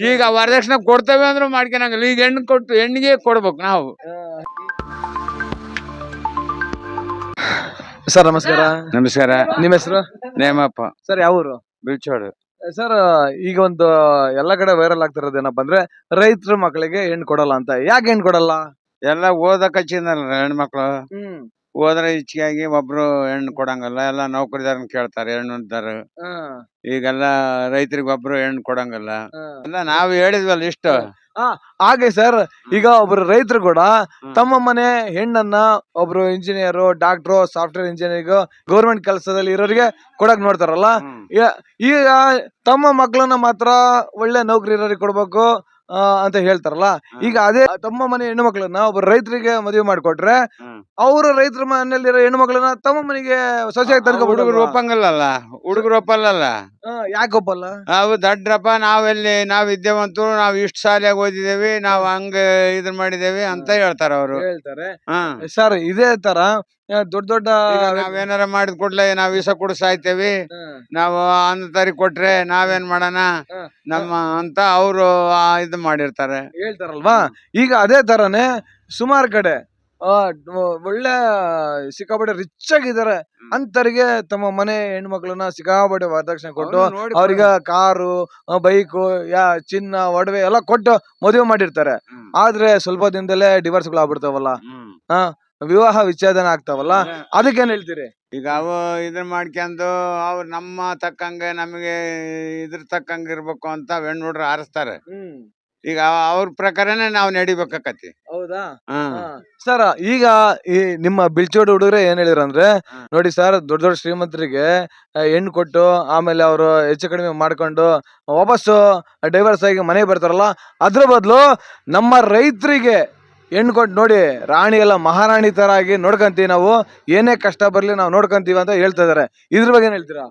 ಈಗ ವರದಕ್ಷಿಣೆ ಕೊಡ್ತೇವೆ ಅಂದ್ರೂ ಮಾಡ್ಕೊಳಂಗಿಲ್ಲ. ಈಗ ಹೆಣ್ಣು ಕೊಟ್ಟು ಹೆಣ್ಣಿಗೆ ಕೊಡ್ಬೇಕು ನಾವು. ಸರ್ ನಮಸ್ಕಾರ. ನಮಸ್ಕಾರ. ನಿಮ್ಮ ಹೆಸರು? ನೇಮಪ್ಪ. ಸರ್ ಯಾವ ಊರು? ಬಿಳ್ಚೋಡು. ಸರ್ ಈಗ ಒಂದು ಎಲ್ಲಾ ಕಡೆ ವೈರಲ್ ಆಗ್ತಿರೋದು ಏನಪ್ಪಾ ಅಂದ್ರೆ ರೈತರ ಮಕ್ಕಳಿಗೆ ಹೆಣ್ಣು ಕೊಡಲ್ಲ ಅಂತ. ಯಾಕೆ ಹೆಣ್ಣು ಕೊಡಲ್ಲ? ಎಲ್ಲ ಓದಕ್ ಹಚ್ಚಿದ್ನಲ್ಲ ಹೆಣ್ಮಕ್ಳು. ಹೋದ್ರೆ ಇಚ್ಚಿಗಾಗಿ ಒಬ್ರು ಹೆಣ್ಣು ಕೊಡಂಗಲ್ಲ, ಎಲ್ಲ ನೌಕರಿದಾರನ್ ಕೇಳ್ತಾರೆ ಹೆಣ್ಣು ಅಂತಾರ. ಈಗೆಲ್ಲ ರೈತರಿಗೆ ಒಬ್ರು ಹೆಣ್ಣು ಕೊಡಂಗಲ್ಲ. ಎಲ್ಲ ನಾವು ಹೇಳಿದ್ವಲ್ಲ ಇಷ್ಟ. ಹಾಗೆ ಸರ್, ಈಗ ಒಬ್ರು ರೈತರು ಕೂಡ ತಮ್ಮ ಮನೆ ಹೆಣ್ಣನ್ನ ಒಬ್ರು engineer, doctor, software engineer, government ಕೆಲಸದಲ್ಲಿ ಇರೋರಿಗೆ ಕೊಡಕ್ ನೋಡ್ತಾರಲ್ಲ. ಈಗ ತಮ್ಮ ಮಕ್ಕಳನ್ನ ಮಾತ್ರ ಒಳ್ಳೆ ನೌಕರಿ ಇರೋರಿಗೆ ಕೊಡ್ಬೇಕು ಅಂತ ಹೇಳ್ತಾರಲ್ಲ. ಈಗ ಅದೇ ತಮ್ಮ ಮನೆ ಹೆಣ್ಣು ಮಕ್ಕಳನ್ನ ಒಬ್ಬ ರೈತರಿಗೆ ಮದುವೆ ಮಾಡಿಕೊಟ್ರೆ ಅವರು ರೈತರ ಮನೆಯಲ್ಲಿರೋ ಹೆಣ್ಣು ಮಕ್ಕಳನ್ನ ತಮ್ಮ ಮನೆಗೆ ಸೊಸೆಯಾಗಿ ತರ್ಕೊ. ಹುಡುಗರು ಒಪ್ಪಂಗಲ್ಲ, ಹುಡುಗರು ಒಪ್ಪಲ್ಲ. ಯಾಕೆ ಒಪ್ಪಲ್ಲ? ನಾವು ದಡ್ರಪ್ಪ, ನಾವ್ ವಿದ್ಯಾವಂತರು, ನಾವ್ ಇಷ್ಟ ಶಾಲೆಯಾಗ ಓದಿದೇವಿ, ನಾವ್ ಹಂಗ ಇದನ್ ಮಾಡಿದೇವಿ ಅಂತ ಹೇಳ್ತಾರ ಅವರು. ಹೇಳ್ತಾರೆ ಸರ್. ಇದೇ ತರ ದೊಡ್ಡ ದೊಡ್ಡ ನಾವೇನಾರ ಮಾಡಿದ್ ಕೂಡ್ಲೆ ನಾವ್ ವಿಷ ಕುಡಿಸ್ ಸಾಯ್ತೇವಿ, ನಾವು ಅಂತರಿ ಕೊಟ್ರೆ ನಾವೇನ್ ಮಾಡೋಣ ನಮ್ಮ ಅಂತ ಅವರು ಇದು ಮಾಡಿರ್ತಾರೆ, ಹೇಳ್ತಾರಲ್ವಾ. ಈಗ ಅದೇ ತರನೇ ಸುಮಾರು ಕಡೆ ಒಳ್ಳೆ ಸಿಕ್ಕಾಪಟ್ಟೆ ರಿಚ್ ಆಗಿದ್ದಾರೆ ಅಂತರಿಗೆ ತಮ್ಮ ಮನೆ ಹೆಣ್ಮಕ್ಳನ್ನ ಸಿಕ್ಕಾಪಟ್ಟೆ ವರದಕ್ಷಿಣೆ ಕೊಟ್ಟು ಅವ್ರಿಗೆ ಕಾರು, ಬೈಕು, ಚಿನ್ನ, ಒಡವೆ ಎಲ್ಲ ಕೊಟ್ಟು ಮದುವೆ ಮಾಡಿರ್ತಾರೆ. ಆದ್ರೆ ಸ್ವಲ್ಪ ದಿನದಲ್ಲೇ ಡಿವೋರ್ಸ್ ಗಳು ಆಗ್ಬಿಡ್ತಾವಲ್ಲ, ವಿವಾಹ ವಿಚ್ಛೇದನ ಆಗ್ತಾವಲ್ಲ. ಅದಕ್ಕೇನ್ ಹೇಳ್ತೀರಿ? ಈಗ ಅವು ಇದನ್ ಮಾಡ್ಕೊಂಡು ಅವ್ರು ನಮ್ಮ ತಕ್ಕಂಗೆ ನಮಗೆ ಇದ್ರ ತಕ್ಕಂಗೆ ಇರ್ಬೇಕು ಅಂತ ಹೆಣ್ಣು ಹುಡ್ರು ಆರಿಸ್ತಾರೆ. ಈಗ ಅವ್ರ ಪ್ರಕಾರನೇ ನಾವು ನಡಿಬೇಕಾಕತಿ. ಹೌದಾ ಸರ್? ಈಗ ಈ ನಿಮ್ಮ ಬಿಳ್ಚೋಡು ಹುಡುಗರೆ ಏನ್ ಹೇಳಿದ್ರು ಅಂದ್ರೆ, ನೋಡಿ ಸರ್, ದೊಡ್ಡ ದೊಡ್ಡ ಶ್ರೀಮಂತರಿಗೆ ಹೆಣ್ಣು ಕೊಟ್ಟು ಆಮೇಲೆ ಅವರು ಹೆಚ್ಚು ಕಡಿಮೆ ಮಾಡ್ಕೊಂಡು ವಾಪಸ್ಸು ಡೈವರ್ಸ್ ಆಗಿ ಮನೆಗೆ ಬರ್ತಾರಲ್ಲ, ಅದ್ರ ಬದಲು ನಮ್ಮ ರೈತರಿಗೆ ಹೆಣ್ಣು ಕೊಟ್ಟು ನೋಡಿ, ರಾಣಿ ಎಲ್ಲ ಮಹಾರಾಣಿ ತರ ಆಗಿ ನೋಡ್ಕಂತೀವಿ ನಾವು, ಏನೇ ಕಷ್ಟ ಬರ್ಲಿ ನಾವು ನೋಡ್ಕಂತೀವಿ ಅಂತ ಹೇಳ್ತಾ ಇದಾರೆ. ಇದ್ರ ಬಗ್ಗೆ ಏನ್ ಹೇಳ್ತೀರಾ?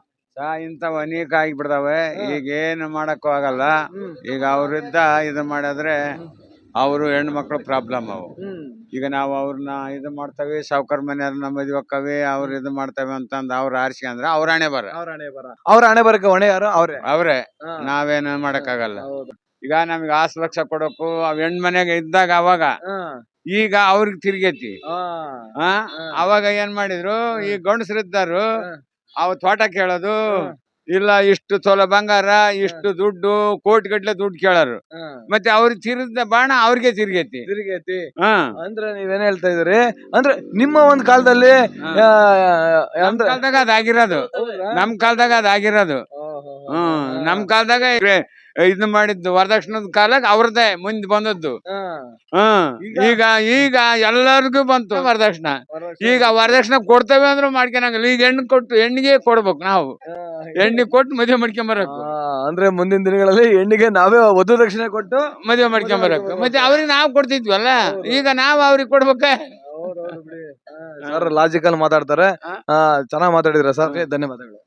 ಇಂಥವ್ ಅನೇಕ ಆಗಿಬಿಡ್ತಾವೆ. ಈಗ ಏನು ಮಾಡಕ್ಕೂ ಆಗಲ್ಲ. ಈಗ ಅವ್ರಿದ್ದ ಇದು ಮಾಡಿದ್ರೆ ಅವರು ಹೆಣ್ಮಕ್ಳು ಪ್ರಾಬ್ಲಮ್ ಅವು. ಈಗ ನಾವು ಅವ್ರನ್ನ ಇದು ಮಾಡ್ತೇವೆ, ಸಾವ್ಕಾರ ಮನೆಯವ್ರನ್ನ ಮದ್ವೆ ಹಾಕವಿ, ಅವ್ರು ಇದು ಮಾಡ್ತೇವೆ ಅಂತಂದ್ ಅವ್ರು ಆರಿಸಿ ಅಂದ್ರೆ ಅವ್ರ ಹಣೆ ಬರಕ್ಕೆ ಹೊಣೆ ಯಾರು? ಅವ್ರೆ. ನಾವೇನು ಮಾಡಕ್ಕಾಗಲ್ಲ. ಈಗ ನಮ್ಗೆ 10 ಲಕ್ಷ ಕೊಡೋಕು ಅವ್ ಹೆಣ್ ಮನೆಗೆ ಇದ್ದಾಗ ಅವಾಗ, ಈಗ ಅವ್ರಿಗೆ ತಿರ್ಗೈತಿ. ಅವಾಗ ಏನ್ ಮಾಡಿದ್ರು, ಈ ಗಂಡಸರಿದ್ದಾರು ಅವ್ ತೋಟ ಕೇಳೋದು, ಇಲ್ಲ ಇಷ್ಟು ತೊಲ ಬಂಗಾರ, ಇಷ್ಟು ದುಡ್ಡು, ಕೋಟಿ ಗಟ್ಲೆ ದುಡ್ಡು ಕೇಳಾರು. ಮತ್ತೆ ಅವ್ರಿಗೆ ತಿರ್ದ ಬಾಣ ಅವ್ರಿಗೆ ತಿರ್ಗೈತಿ. ಅಂದ್ರೆ ನೀವೇನ್ ಹೇಳ್ತಾ ಇದ್ರಿ ಅಂದ್ರೆ, ನಿಮ್ಮ ಒಂದ್ ಕಾಲದಲ್ಲಿ ಕಾಲದಾಗ ಅದಾಗಿರೋದು, ನಮ್ ಕಾಲದಾಗ ಅದಾಗಿರೋದು. ನಮ್ ಕಾಲದಾಗ ಇದು ಮಾಡಿದ್ದು ವರದಕ್ಷಿಣದ ಕಾಲಾಗ ಅವ್ರದ್ದೇ ಮುಂದೆ ಬಂದದ್ದು. ಈಗ ಎಲ್ಲರಿಗೂ ಬಂತು ವರದಕ್ಷಿಣ. ಈಗ ವರದಕ್ಷಿಣೆ ಕೊಡ್ತೇವೆ ಅಂದ್ರೂ ಮಾಡ್ಕೊಳಂಗಿಲ್ಲ. ಈಗ ಹೆಣ್ಣಿಗೆ ಕೊಡ್ಬೇಕು ನಾವು, ಹೆಣ್ಣಿಗೆ ಕೊಟ್ಟು ಮದುವೆ ಮಾಡ್ಕೊಂಬರಬೇಕು. ಅಂದ್ರೆ ಮುಂದಿನ ದಿನಗಳಲ್ಲಿ ಹೆಣ್ಣಿಗೆ ನಾವೇ ವಧು ದಕ್ಷಿಣೆ ಕೊಟ್ಟು ಮದುವೆ ಮಾಡ್ಕೊಂಬರಬೇಕು. ಮತ್ತೆ ಅವ್ರಿಗೆ ನಾವು ಕೊಡ್ತಿದ್ವಲ್ಲ, ಈಗ ನಾವು ಅವ್ರಿಗೆ ಕೊಡ್ಬೇಕ. ಸರ್ ಲಾಜಿಕಲ್ ಮಾತಾಡ್ತಾರೆ. ಚೆನ್ನಾಗ್ ಮಾತಾಡಿದ್ರ ಸರ್, ಧನ್ಯವಾದಗಳು.